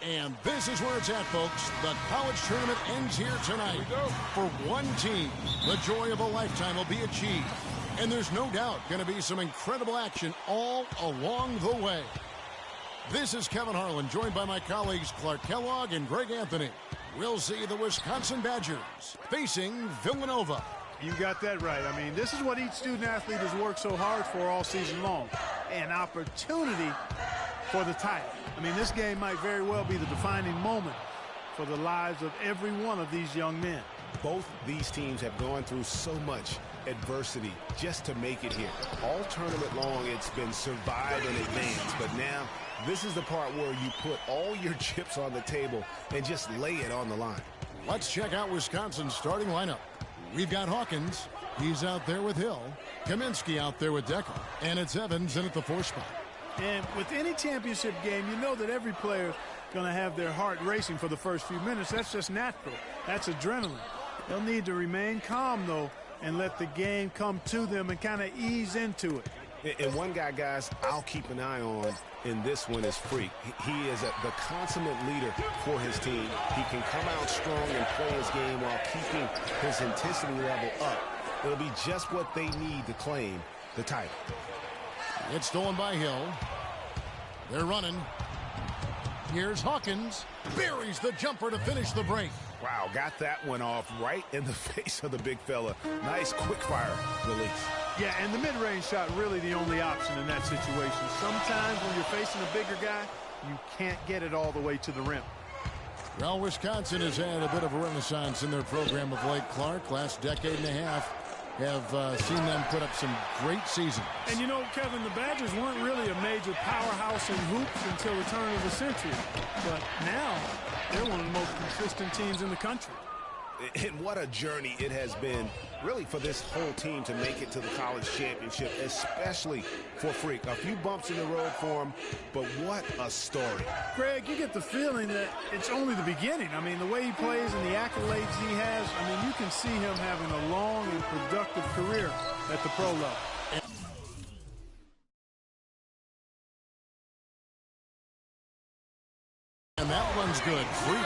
And this is where it's at, folks. The college tournament ends here tonight. For one team, the joy of a lifetime will be achieved. And there's no doubt going to be some incredible action all along the way. This is Kevin Harlan, joined by my colleagues Clark Kellogg and Greg Anthony. We'll see the Wisconsin Badgers facing Villanova. You got that right. I mean, this is what each student-athlete has worked so hard for all season long. An opportunity for the title. I mean, this game might very well be the defining moment for the lives of every one of these young men. Both these teams have gone through so much adversity just to make it here. All tournament long, it's been survive and advance. But now, this is the part where you put all your chips on the table and just lay it on the line. Let's check out Wisconsin's starting lineup. We've got Hawkins. He's out there with Hill. Kaminsky out there with Decker. And it's Evans in at the 4 spot. And with any championship game, you know that every player is going to have their heart racing for the first few minutes. That's just natural. That's adrenaline. They'll need to remain calm, though, and let the game come to them and kind of ease into it. And one guy, guys, I'll keep an eye on in this one is Freak. He is the consummate leader for his team. He can come out strong and play his game while keeping his intensity level up. It'll be just what they need to claim the title. It's stolen by Hill. They're running. Here's Hawkins. Buries the jumper to finish the break. Wow, got that one off right in the face of the big fella. Nice quick-fire release. Yeah, and the mid-range shot really the only option in that situation. Sometimes when you're facing a bigger guy, you can't get it all the way to the rim. Well, Wisconsin has had a bit of a renaissance in their program of late, Clark. Last decade and a half have seen them put up some great seasons. And you know, Kevin, the Badgers weren't really a major powerhouse in hoops until the turn of the century. But now, they're one of the most consistent teams in the country. And what a journey it has been, really, for this whole team to make it to the college championship, especially for Freak. A few bumps in the road for him, but what a story. Greg, you get the feeling that it's only the beginning. I mean, the way he plays and the accolades he has, I mean, you can see him having a long and productive career at the pro level. And that one's good. Freak.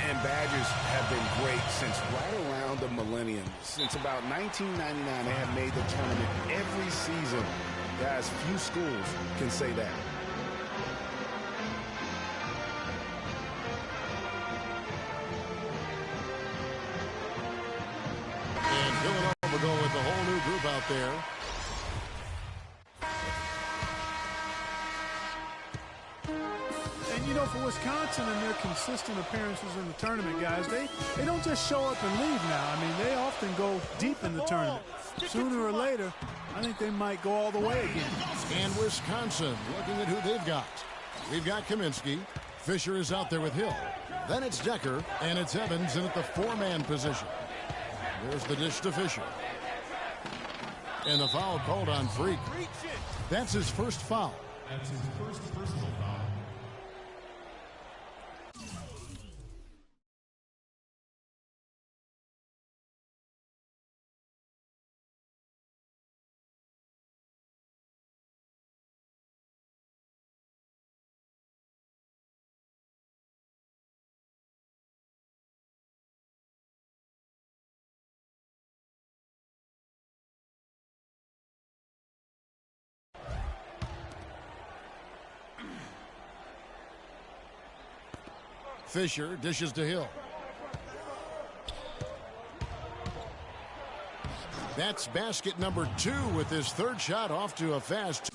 And Badgers have been great since right around the millennium. Since about 1999, they have made the tournament every season. Guys, few schools can say that. And Villanova go with the whole new group out there. And, you know, for Wisconsin and their consistent appearances in the tournament, guys, they don't just show up and leave now. I mean, they often go deep in the tournament. Sooner or later, I think they might go all the way again. And Wisconsin, looking at who they've got. We've got Kaminsky. Fisher is out there with Hill. Then it's Decker, and it's Evans in at the 4-man position. There's the dish to Fisher. And the foul called on Freak. That's his first foul. That's his first personal foul. Fisher dishes to Hill. That's basket number 2 with his third shot off to a fast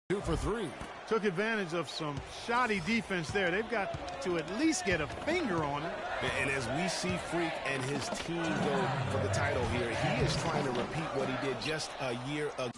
2 for 3. Took advantage of some shoddy defense there. They've got to at least get a finger on it. And as we see Freak and his team go for the title here, he is trying to repeat what he did just a year ago.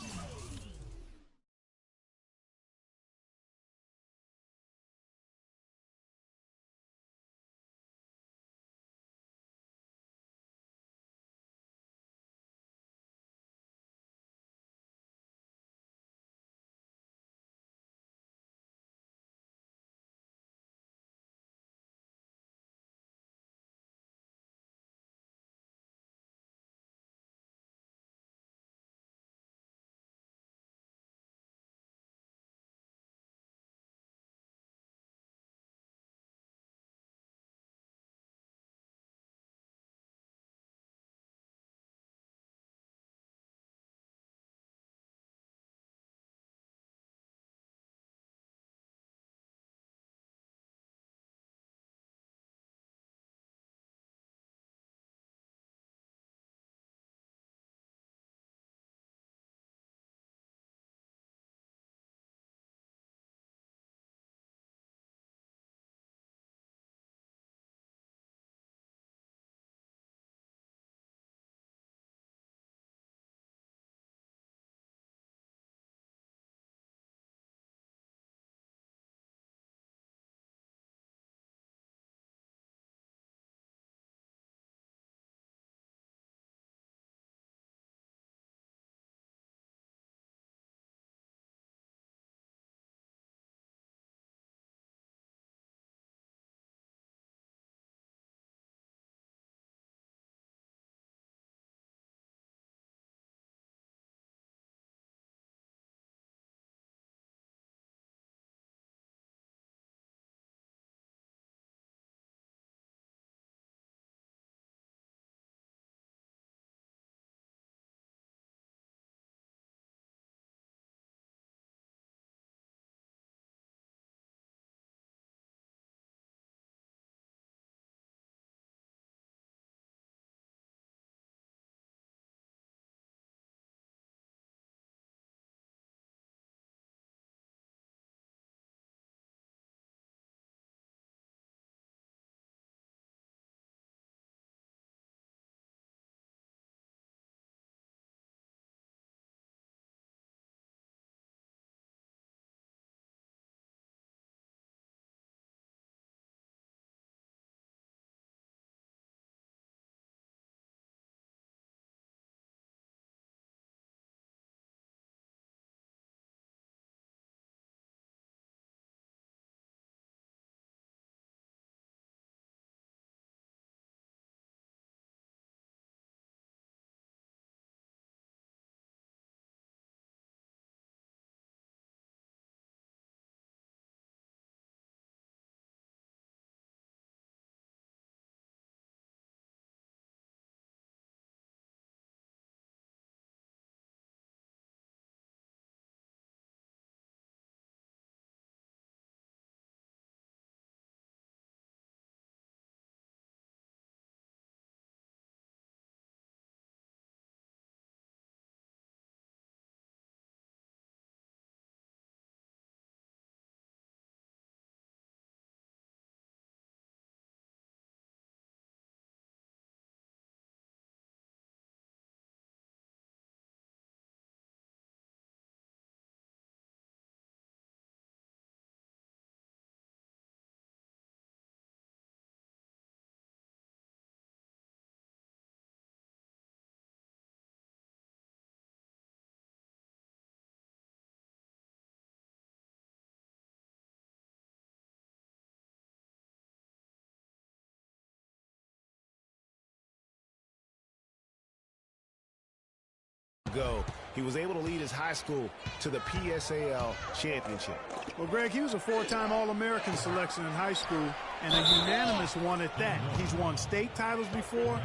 Go. He was able to lead his high school to the PSAL championship. Well, Greg, he was a 4-time All-American selection in high school and a unanimous one at that. He's won state titles before,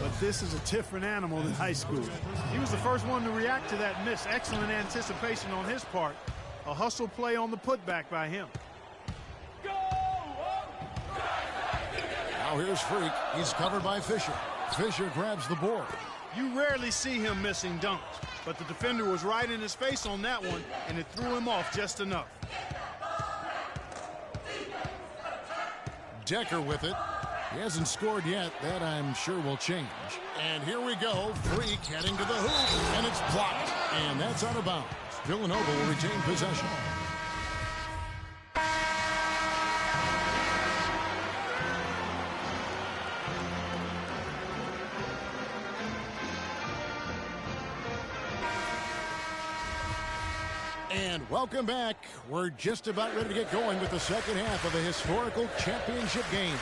but this is a different animal than high school. He was the first one to react to that miss. Excellent anticipation on his part. A hustle play on the putback by him. Now here's Freak. He's covered by Fisher. Fisher grabs the board. You rarely see him missing dunks, But the defender was right in his face on that one, and it threw him off just enough. Decker with it. He hasn't scored yet. That, I'm sure, will change. And here we go. Freak heading to the hoop, and it's blocked. And that's out of bounds. Villanova will retain possession. And welcome back. We're just about ready to get going with the second half of a historical championship game.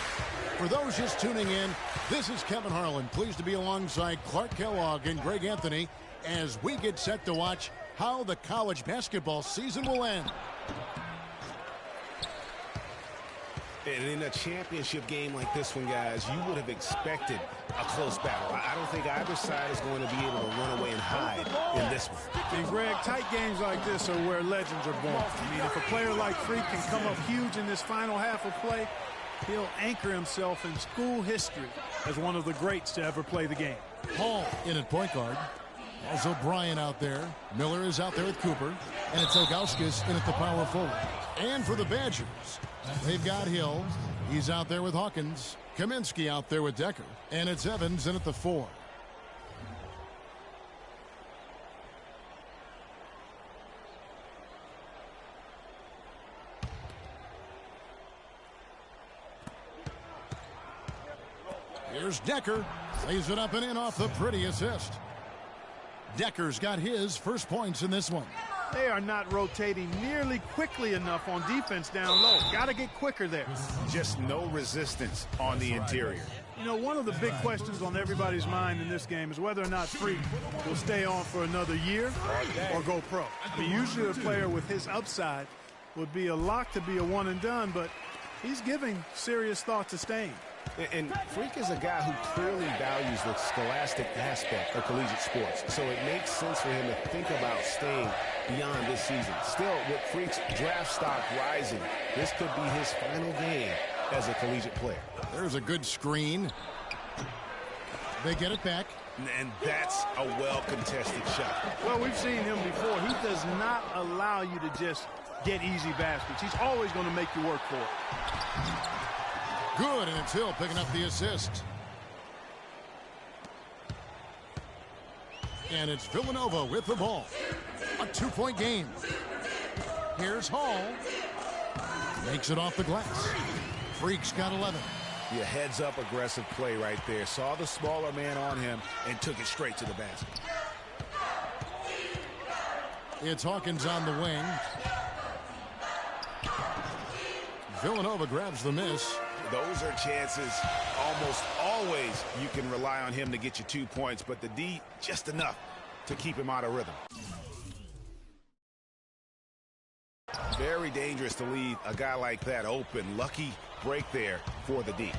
For those just tuning in, this is Kevin Harlan, pleased to be alongside Clark Kellogg and Greg Anthony as we get set to watch how the college basketball season will end. And in a championship game like this one, guys, you would have expected a close battle. I don't think either side is going to be able to run away and hide in this one. And Greg, tight games like this are where legends are born. I mean, if a player like Freak can come up huge in this final half of play, he'll anchor himself in school history as one of the greats to ever play the game. Hall in at point guard. Also O'Brien out there. Miller is out there with Cooper. And it's Ilgauskas in at the power forward. And for the Badgers, they've got Hill. He's out there with Hawkins. Kaminsky out there with Decker. And it's Evans in at the 4. Here's Decker. Lays it up and in off the pretty assist. Decker's got his first points in this one. They are not rotating nearly quickly enough on defense down low. Got to get quicker there. Just no resistance on the interior. You know, one of the big questions on everybody's mind in this game is whether or not Freak will stay on for another year or go pro. I mean, usually a player with his upside would be a lock to be a one and done, but he's giving serious thought to staying. And Freak is a guy who clearly values the scholastic aspect of collegiate sports, so it makes sense for him to think about staying beyond this season. Still, with Freak's draft stock rising, this could be his final game as a collegiate player. There's a good screen. They get it back. And that's a well-contested shot. Well, we've seen him before. He does not allow you to just get easy baskets. He's always going to make you work for it. Good, and it's Hill picking up the assist. And it's Villanova with the ball. A 2-point game. Here's Hall. Makes it off the glass. Freak's got 11. Yeah, heads-up aggressive play right there. Saw the smaller man on him and took it straight to the basket. It's Hawkins on the wing. Villanova grabs the miss. Those are chances almost always you can rely on him to get you 2 points, but the D just enough to keep him out of rhythm. Very dangerous to leave a guy like that open. Lucky break there for the D.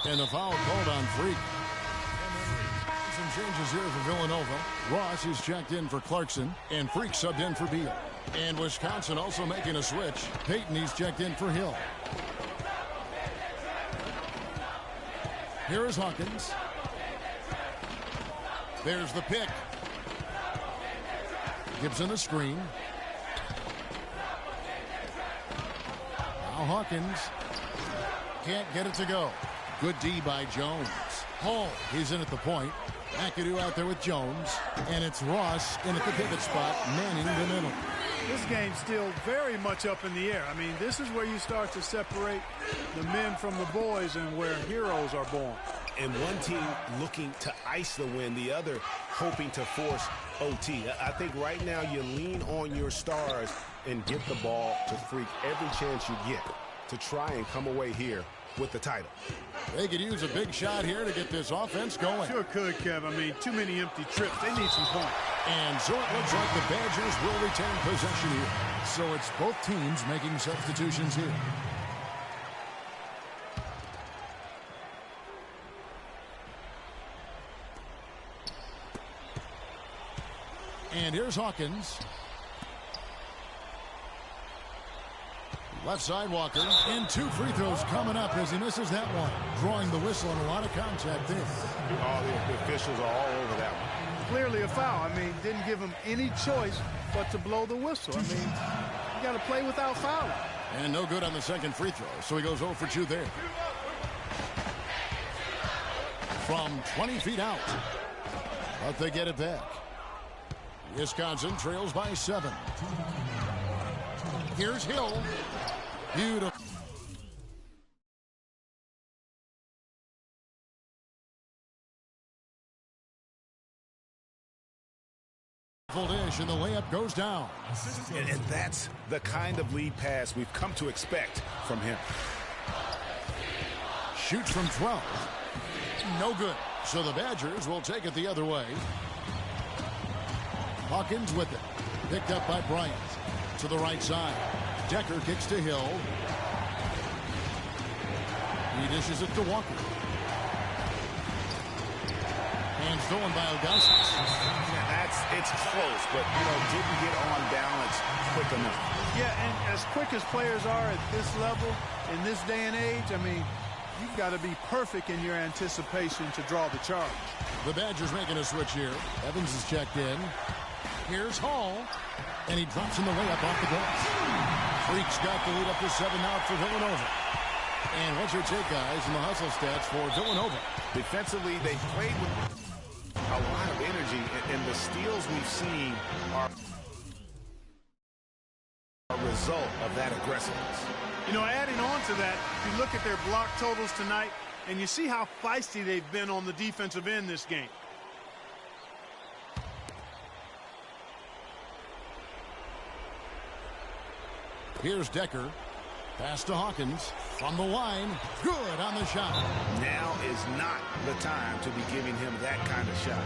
And the foul called on Freak. Some changes here for Villanova. Ross is checked in for Clarkson, and Freak subbed in for Beal. And Wisconsin also making a switch. Payton, he's checked in for Hill. Here is Hawkins. There's the pick. Gibson the screen. Now Hawkins can't get it to go. Good D by Jones. Hall, he's in at the point. McAdoo out there with Jones. And it's Ross in at the pivot spot, manning the middle. This game's still very much up in the air. I mean, this is where you start to separate the men from the boys and where heroes are born. And one team looking to ice the win, the other hoping to force OT. I think right now you lean on your stars and get the ball to Freak every chance you get to try and come away here with the title. They could use a big shot here to get this offense going. Sure could, Kev. I mean, too many empty trips. They need some points. And so it looks like the Badgers will retain possession here. So it's both teams making substitutions here. And here's Hawkins. Left side, Walker. And 2 free throws coming up as he misses that one. Drawing the whistle and a lot of contact there. All the officials are all over that one. Clearly a foul. I mean, didn't give him any choice but to blow the whistle. I mean, you got to play without fouling. And no good on the second free throw, so he goes 0 for 2 there. From 20 feet out. But they get it back. Wisconsin trails by 7. Here's Hill. Beautiful. Dish, and the layup goes down. And that's the kind of lead pass we've come to expect from him. Shoots from 12. No good. So the Badgers will take it the other way. Hawkins with it. Picked up by Bryant. To the right side. Decker kicks to Hill. He dishes it to Walker. And stolen by Augustus. It's close, but, didn't get on balance quick enough. Yeah, and as quick as players are at this level, in this day and age, I mean, you've got to be perfect in your anticipation to draw the charge. The Badgers making a switch here. Evans is checked in. Here's Hall. And he drops in the layup off the glass. Freak's got the lead up to 7 out for Villanova. And what's your take, guys, in the hustle stats for Villanova? Defensively, they played with a lot of energy, and the steals we've seen are a result of that aggressiveness. Adding on to that, you look at their block totals tonight, and you see how feisty they've been on the defensive end this game. Here's Decker. Pass to Hawkins. From the line. Good on the shot. Now is not the time to be giving him that kind of shot.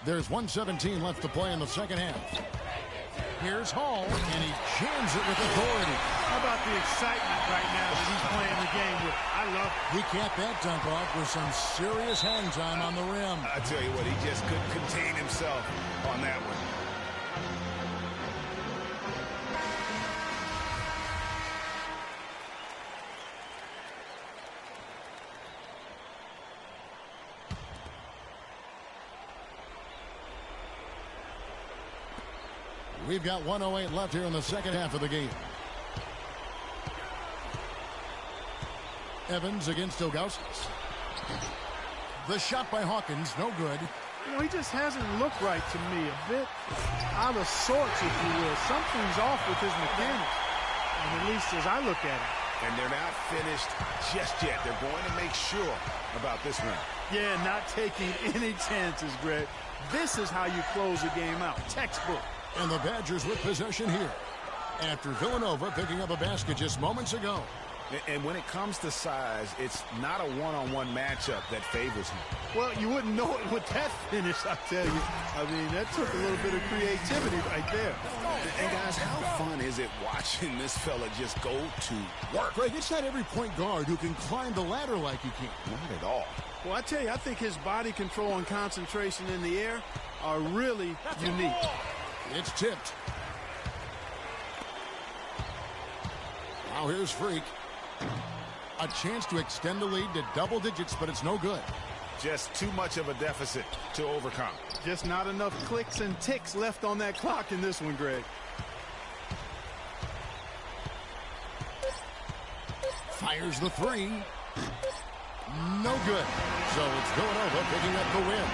There's 1:17 left to play in the second half. Here's Hall, and he jams it with authority. How about the excitement right now that he's playing the game with? I love it. He capped that dunk off with some serious hang time on the rim. I tell you what, he just couldn't contain himself on that one. We've got 1:08 left here in the second half of the game. Evans against Ilgauskas. The shot by Hawkins, no good. He just hasn't looked right to me. A bit out of sorts, if you will. Something's off with his mechanics, and at least as I look at it. And they're not finished just yet. They're going to make sure about this one. Yeah, not taking any chances, Greg. This is how you close a game out. Textbook. And the Badgers with possession here. After Villanova picking up a basket just moments ago. And when it comes to size, it's not a one-on-one matchup that favors him. Well, you wouldn't know it with that finish, I tell you. I mean, that took a little bit of creativity right there. And guys, how fun is it watching this fella just go to work? Greg, it's not every point guard who can climb the ladder like he can. Not at all. Well, I tell you, I think his body control and concentration in the air are really unique. It's tipped. Now here's Freak. A chance to extend the lead to double digits, but it's no good. Just too much of a deficit to overcome. Just not enough clicks and ticks left on that clock in this one, Greg. Fires the three. No good. So it's Villanova picking up the win.